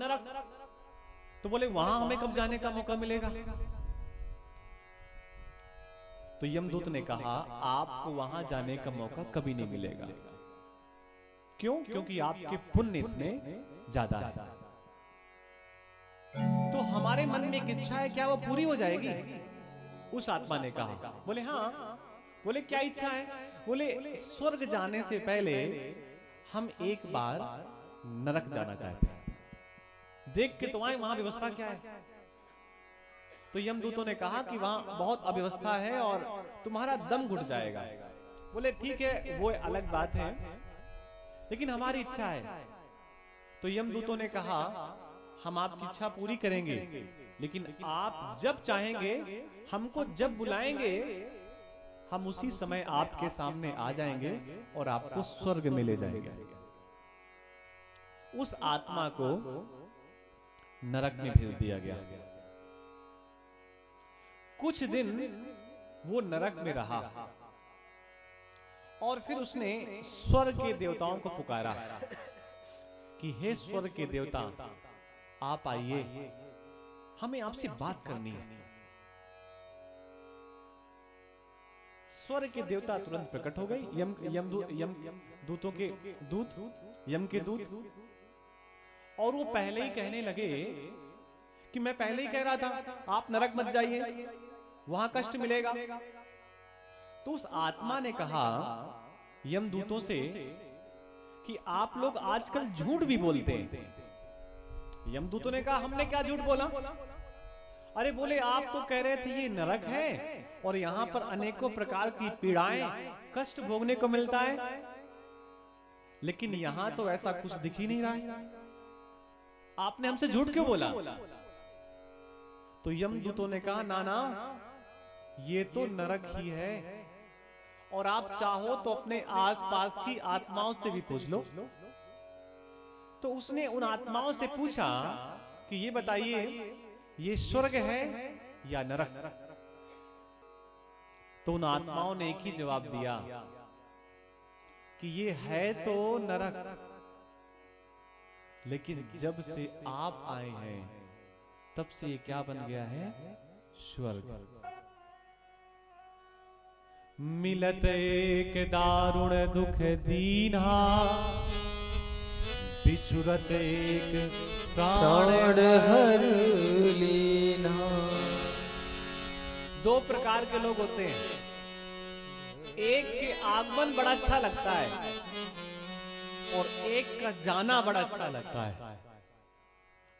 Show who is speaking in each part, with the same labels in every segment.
Speaker 1: नरक। तो बोले वहां हमें कब जाने का मौका मिलेगा? तो यमदूत ने कहा आपको वहां जाने का मौका कभी नहीं मिलेगा। क्यों? क्योंकि आपके पुण्य इतने ज्यादा है। तो हमारे मन में एक इच्छा है, क्या वो पूरी हो जाएगी? उस आत्मा ने कहा। बोले हाँ। बोले क्या इच्छा है? बोले स्वर्ग जाने से पहले हम एक बार नरक जाना चाहते हैं, देख के तो आए वहां व्यवस्था क्या है। तो यमदूतों ने कहा कि वहां बहुत अव्यवस्था है और तुम्हारा दम घुट जाएगा। बोले ठीक है, वो अलग बात है, लेकिन हमारी इच्छा है। तो यमदूतों ने कहा हम आपकी इच्छा पूरी करेंगे, लेकिन आप जब चाहेंगे, हमको जब बुलाएंगे, हम उसी समय आपके सामने आ जाएंगे और आपको स्वर्ग में ले जाएंगे। उस आत्मा को नरक में भेज दिया गया। कुछ दिन वो नरक में रहा और फिर उसने स्वर्ग के देवताओं को पुकारा कि हे स्वर्ग के देवता, आप आइए, हमें आपसे बात करनी है। स्वर्ग के देवता तुरंत प्रकट हो गए। यम दूतों के दूत, यम के दूत, और वो पहले ही कहने लगे कि मैं पहले ही कह रहा था आप नरक मत जाइए, वहां कष्ट मिलेगा। तो उस आत्मा ने कहा यमदूतों से कि आप लोग आजकल झूठ भी बोलते हैं। यमदूतों ने कहा हमने क्या झूठ बोला? अरे बोले आप तो कह रहे थे ये नरक है और यहां पर अनेकों प्रकार की पीड़ाएं, कष्ट भोगने को मिलता है, लेकिन यहां तो ऐसा कुछ दिख ही नहीं रहा है, आपने हमसे झूठ क्यों बोला? तो यमदूतों ने कहा ना ना, ये तो नरक ही है, और आप चाहो तो अपने आसपास की आत्माओं से भी पूछ लो। तो उसने उन आत्माओं से पूछा कि ये बताइए ये स्वर्ग है या नरक? तो उन आत्माओं ने एक ही जवाब दिया कि ये है तो नरक, लेकिन जब से आप आए हैं तब से ये क्या बन गया है? स्वर्ग। मिलत एक दारुण दुख दीना, बिछुरत एक प्राण हर लीना। दो प्रकार के लोग होते हैं, एक के आगमन बड़ा अच्छा लगता है और एक का जाना बड़ा अच्छा लगता है।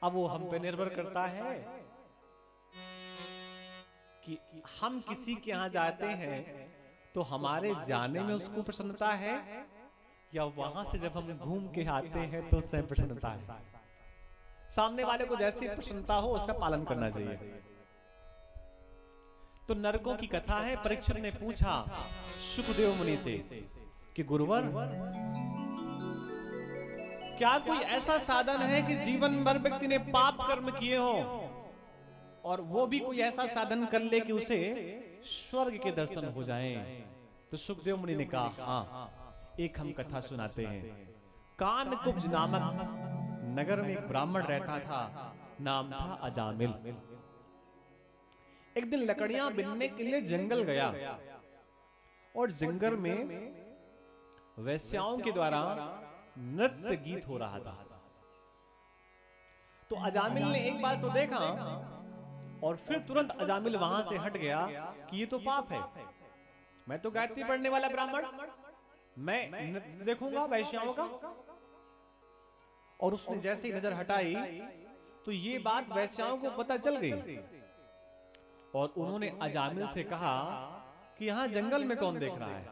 Speaker 1: अब वो हम पे निर्भर करता है कि हम किसी के यहां जाते हैं तो हमारे जाने में उसको प्रसन्नता है, या वहां से जब हम घूम के आते हैं तो उसे प्रसन्नता है। सामने वाले को जैसी प्रसन्नता हो उसका पालन करना चाहिए। तो नरकों की कथा है। परीक्षित ने पूछा शुकदेव मुनि से कि गुरुवर, क्या कोई ऐसा साधन है कि जीवन भर व्यक्ति ने पाप कर्म किए हो और वो भी कोई ऐसा साधन कर ले कि उसे स्वर्ग के दर्शन हो जाएं? तो शुकदेव मुनि ने कहा हाँ, एक हम कथा सुनाते हैं। कानकुब्ज नामक नगर में एक ब्राह्मण रहता था, नाम था अजामिल। एक दिन लकड़ियां बिनने के लिए जंगल गया और जंगल में वैश्याओं के द्वारा नृत्य गीत हो रहा था। तो अजामिल ने एक बार तो देखा और फिर तुरंत अजामिल वहां से हट गया कि ये तो पाप है, मैं तो गायत्री पढ़ने वाला ब्राह्मण, मैं देखूंगा वैश्याओं का। और उसने जैसे ही नजर हटाई तो ये बात वैश्याओं को पता चल गई और उन्होंने अजामिल से कहा कि यहां जंगल में कौन देख रहा है,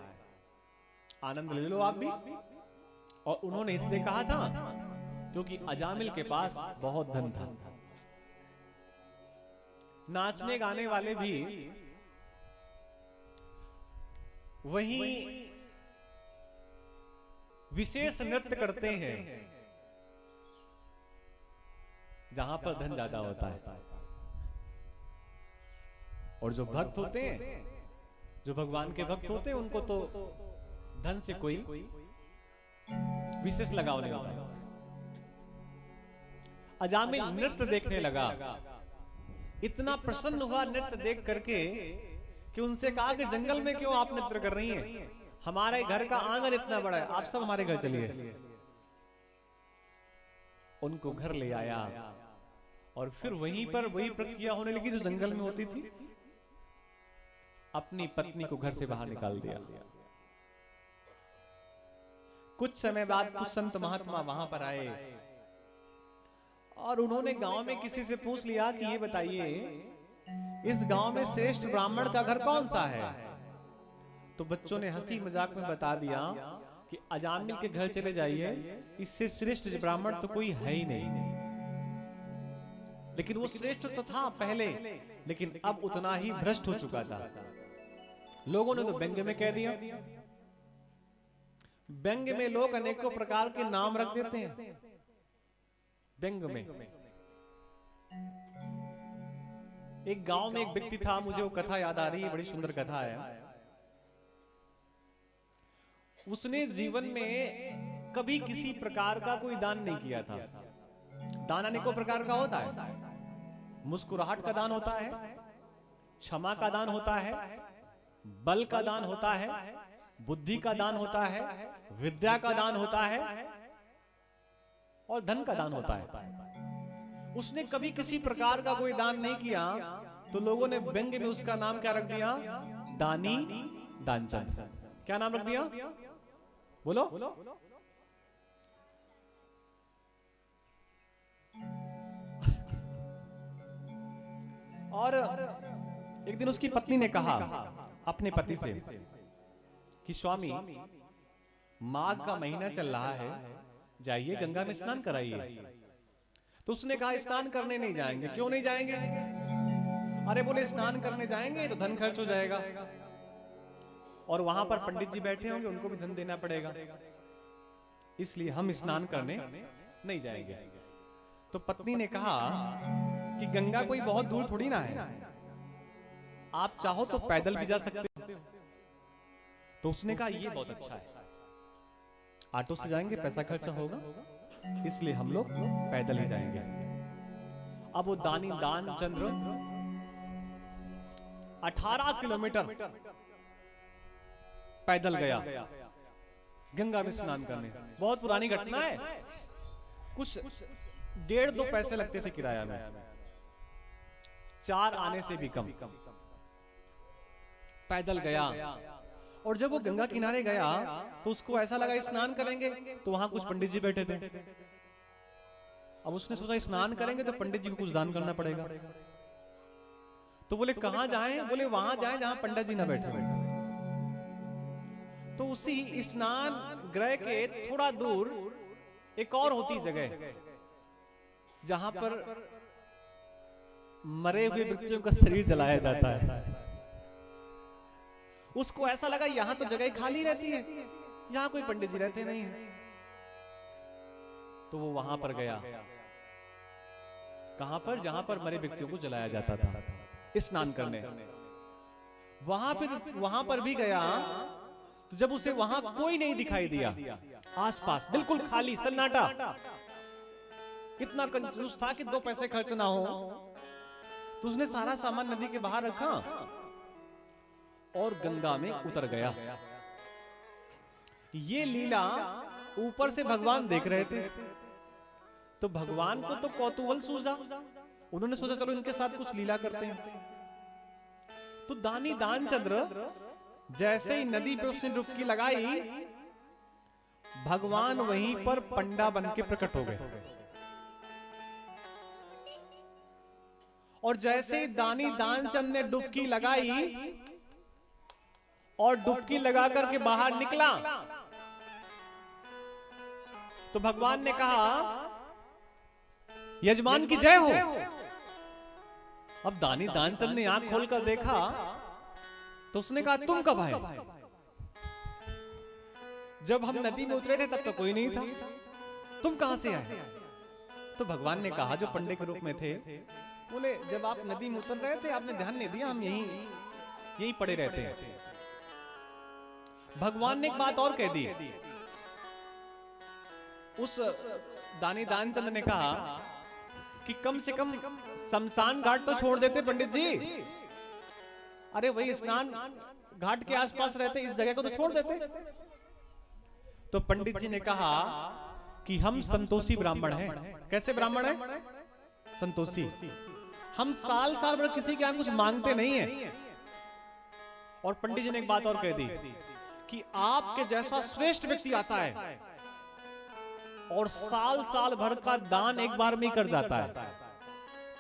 Speaker 1: आनंद ले लो आप भी। और उन्होंने इसलिए कहा था क्योंकि अजामिल के पास बहुत धन था। नाचने गाने वाले भी वहीं विशेष नृत्य करते हैं जहां पर धन ज्यादा होता है। और जो भक्त होते हैं, जो भगवान के भक्त होते हैं, उनको तो धन से कोई विशेष लगाव नहीं होता। अजामिल नृत्य देखने लगा। इतना प्रसन्न हुआ नृत्य देख करके कि उनसे कहा कि जंगल में क्यों आप नृत्य कर रही हैं, हमारे घर का आंगन इतना बड़ा है, आप सब हमारे घर चलिए। उनको घर ले आया और फिर वहीं पर वही प्रक्रिया होने लगी जो जंगल में होती थी। अपनी पत्नी को घर से बाहर निकाल दिया। कुछ समय बाद कुछ संत महात्मा वहां पर आए और उन्होंने गांव में किसी से पूछ लिया कि ये बताइए इस गांव में श्रेष्ठ ब्राह्मण का घर कौन सा है। तो बच्चों ने हंसी मजाक में बता दिया कि अजामिल के घर चले जाइए, इससे श्रेष्ठ ब्राह्मण तो कोई है ही नहीं। लेकिन वो श्रेष्ठ तो था पहले, लेकिन अब उतना ही भ्रष्ट हो चुका था। लोगों ने तो व्यंग्य में कह दिया। व्यंग्य में लोग अनेकों प्रकार के नाम रख देते हैं। व्यंग्य में एक गांव में एक व्यक्ति था, मुझे वो कथा याद आ रही है, बड़ी सुंदर कथा है। उसने जीवन में कभी किसी प्रकार का कोई दान नहीं किया था। दान अनेकों प्रकार का होता है। मुस्कुराहट का दान होता है, क्षमा का दान होता है, बल का दान होता है, बुद्धि का दान होता है, विद्या का दान होता है और धन का दान होता है। उसने कभी किसी प्रकार का कोई दान नहीं किया, तो लोगों ने व्यंग्य में उसका नाम क्या रख दिया? दानी दानचंद। क्या नाम रख दिया? बोलो। और एक दिन उसकी पत्नी ने कहा अपने पति से कि स्वामी, माघ का महीना चल रहा है, जाइए गंगा में स्नान कराइए। तो उसने कहा स्नान करने नहीं जाएंगे। क्यों नहीं जाएंगे? अरे बोले स्नान करने जाएंगे तो धन खर्च हो जाएगा और वहां पर पंडित जी बैठे होंगे, उनको भी धन देना पड़ेगा, इसलिए हम स्नान करने नहीं जाएंगे। तो पत्नी ने कहा कि गंगा कोई बहुत दूर थोड़ी ना है, आप चाहो तो पैदल भी जा सकते हो। तो उसने कहा ये बहुत अच्छा है, ऑटो से जाएंगे पैसा खर्चा होगा, इसलिए हम लोग पैदल ही जाएंगे। अब वो दानी दानचंद्र 18 किलोमीटर पैदल गया गंगा में स्नान करने। बहुत पुरानी घटना है, कुछ 1.5-2 पैसे लगते थे किराया में, 4 आने से भी कम। पैदल गया और जब वो गंगा किनारे गया तो उसको ऐसा लगा स्नान करेंगे, तो वहां कुछ पंडित जी बैठे थे। अब उसने सोचा स्नान करेंगे तो पंडित जी को कुछ दान करना पड़ेगा। तो बोले कहां जाएं? बोले वहां जाएं जहां पंडित जी ना बैठे। तो उसी स्नान गृह के थोड़ा दूर एक और होती जगह जहां पर मरे हुए व्यक्तियों का शरीर जलाया जाता है। उसको ऐसा लगा यहां तो जगह खाली रहती है, यहां कोई पंडित जी रहते नहीं है। तो वो वहां पर गया। कहां पर? जहां पर मरे व्यक्तियों को जलाया जाता था, स्नान करने। वहां पर भी गया तो जब उसे वहां कोई नहीं दिखाई दिया, आसपास बिल्कुल खाली सन्नाटा, इतना कंजूस था कि 2 पैसे खर्च ना हो, तो उसने सारा सामान नदी के बाहर रखा और गंगा में उतर गया। ये लीला ऊपर से भगवान देख रहे थे, तो भगवान को तो कौतूहल सूझा। उन्होंने सोचा चलो इनके साथ कुछ लीला करते हैं। तो दानी दानचंद्र जैसे ही नदी पे उसने डुबकी लगाई, भगवान वहीं पर पंडा बन के प्रकट हो गए। और जैसे ही दानी दानचंद ने डुबकी लगाई और डुबकी लगा करके बाहर निकला, तो भगवान ने कहा यजमान की जय हो। अब दानी दानचंद ने आंख खोलकर देखा तो उसने कहा तुम कब आए? जब हम नदी में उतरे थे तब तो कोई नहीं था, तुम कहां से आए? तो भगवान ने कहा जो पंडित के रूप में थे, बोले जब आप नदी में उतर रहे थे आपने ध्यान नहीं दिया, हम यहीं पड़े रहते हैं। भगवान ने एक बात और कह दी। उस दानी दानचंद ने कहा कि कम से कम शमशान घाट तो छोड़ देते पंडित जी। अरे वही स्नान घाट के आसपास रहते, इस जगह को तो छोड़ देते। तो पंडित जी ने कहा कि हम संतोषी ब्राह्मण हैं। कैसे ब्राह्मण हैं? संतोषी। हम साल साल भर किसी के यहाँ कुछ मांगते नहीं है। और पंडित जी ने एक बात और कह दी कि आपके जैसा श्रेष्ठ व्यक्ति आता है और साल साल भर का दान एक बार में ही कर जाता है,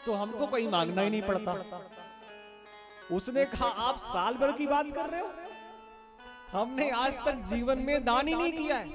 Speaker 1: तो हमको कोई मांगना ही नहीं पड़ता। उसने कहा आप साल भर की बात कर रहे हो, हमने आज तक जीवन में दान ही नहीं किया है।